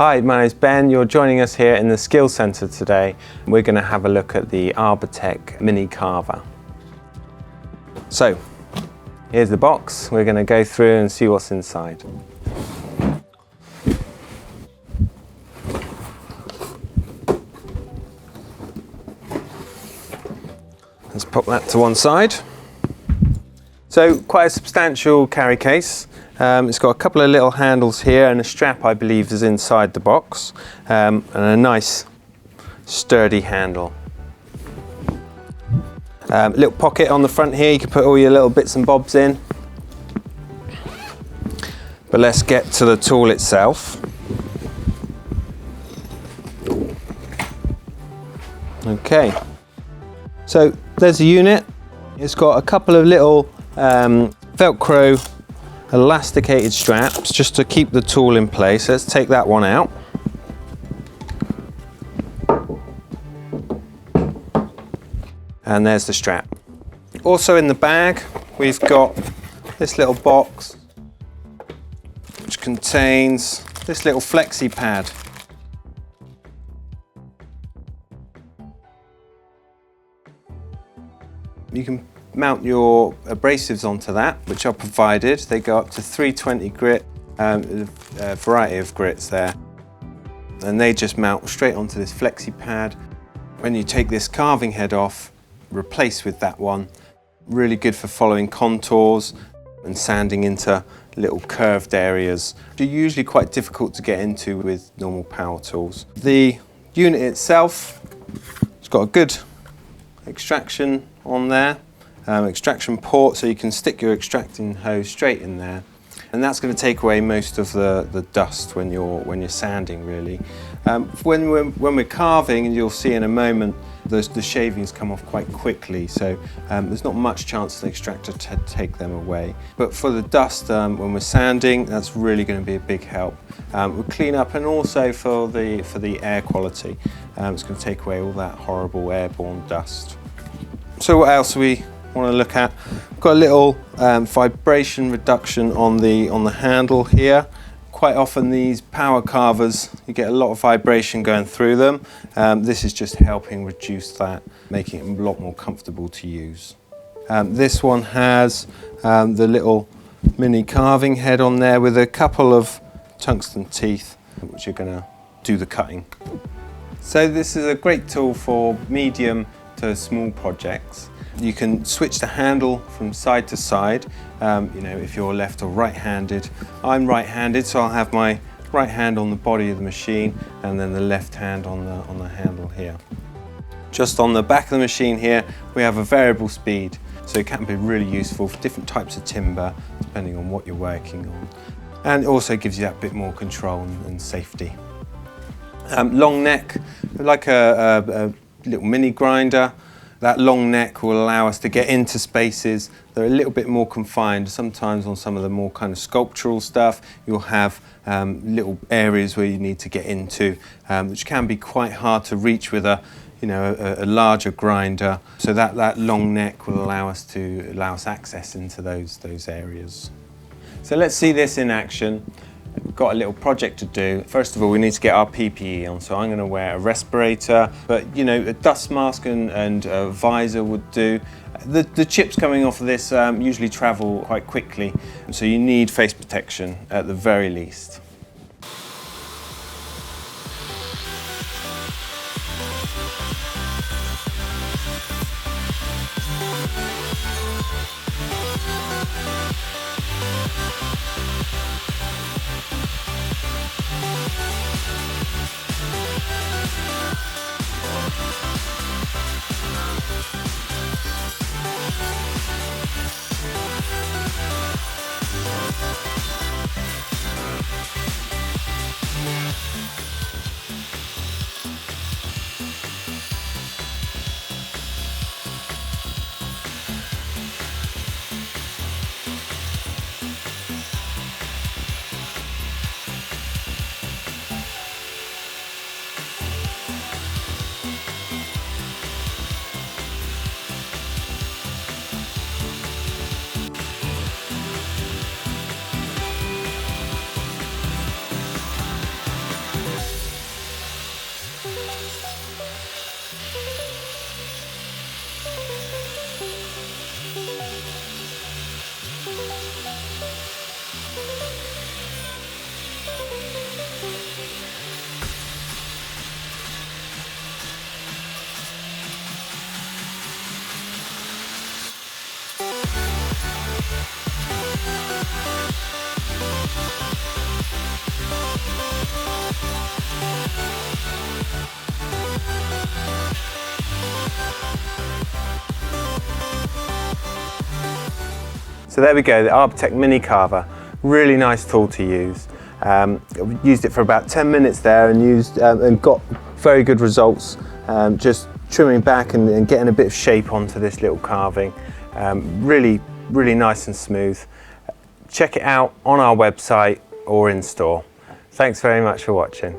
Hi, my name's Ben. You're joining us here in the Skills Centre today. We're going to have a look at the Arbortech Mini Carver. So, here's the box. We're going to go through and see what's inside. Let's pop that to one side. So, quite a substantial carry case. It's got a couple of little handles here and a strap, I believe, is inside the box, and a nice sturdy handle. Little pocket on the front here, you can put all your little bits and bobs in. But let's get to the tool itself. Okay, so there's a unit. It's got a couple of little Velcro elasticated straps just to keep the tool in place. Let's take that one out. And there's the strap. Also in the bag, we've got this little box which contains this little flexi pad. You can mount your abrasives onto that, which are provided. They go up to 320 grit, a variety of grits there. And they just mount straight onto this flexi pad. When you take this carving head off, replace with that one. Really good for following contours and sanding into little curved areas, which are usually quite difficult to get into with normal power tools. The unit itself, it's got a good extraction on there. Extraction port, so you can stick your extracting hose straight in there, and that's going to take away most of the dust when you're sanding, really. When we're carving, and you'll see in a moment, the shavings come off quite quickly, so there's not much chance of the extractor to take them away. But for the dust, when we're sanding, that's really going to be a big help. We'll clean up, and also for the air quality, it's going to take away all that horrible airborne dust. So what else we want to look at? We've got a little vibration reduction on the handle here. Quite often these power carvers, you get a lot of vibration going through them. This is just helping reduce that, making it a lot more comfortable to use. This one has the little mini carving head on there with a couple of tungsten teeth, which are going to do the cutting. So this is a great tool for medium to small projects. You can switch the handle from side to side, if you're left or right-handed. I'm right-handed, so I'll have my right hand on the body of the machine and then the left hand on the handle here. Just on the back of the machine here, we have a variable speed, so it can be really useful for different types of timber, depending on what you're working on. And it also gives you that bit more control and safety. Long neck, like a little mini grinder. That long neck will allow us to get into spaces that are a little bit more confined. Sometimes on some of the more kind of sculptural stuff, you'll have little areas where you need to get into, which can be quite hard to reach with a larger grinder. So that long neck will allow us access into those areas. So let's see this in action. We've got a little project to do. First of all, we need to get our PPE on, so I'm going to wear a respirator, but a dust mask and a visor would do. The chips coming off of this usually travel quite quickly, so you need face protection at the very least. So there we go, the Arbortech Mini Carver. Really nice tool to use. I've used it for about 10 minutes there and got very good results. Just trimming back and getting a bit of shape onto this little carving. Really nice and smooth. Check it out on our website or in store. Thanks very much for watching.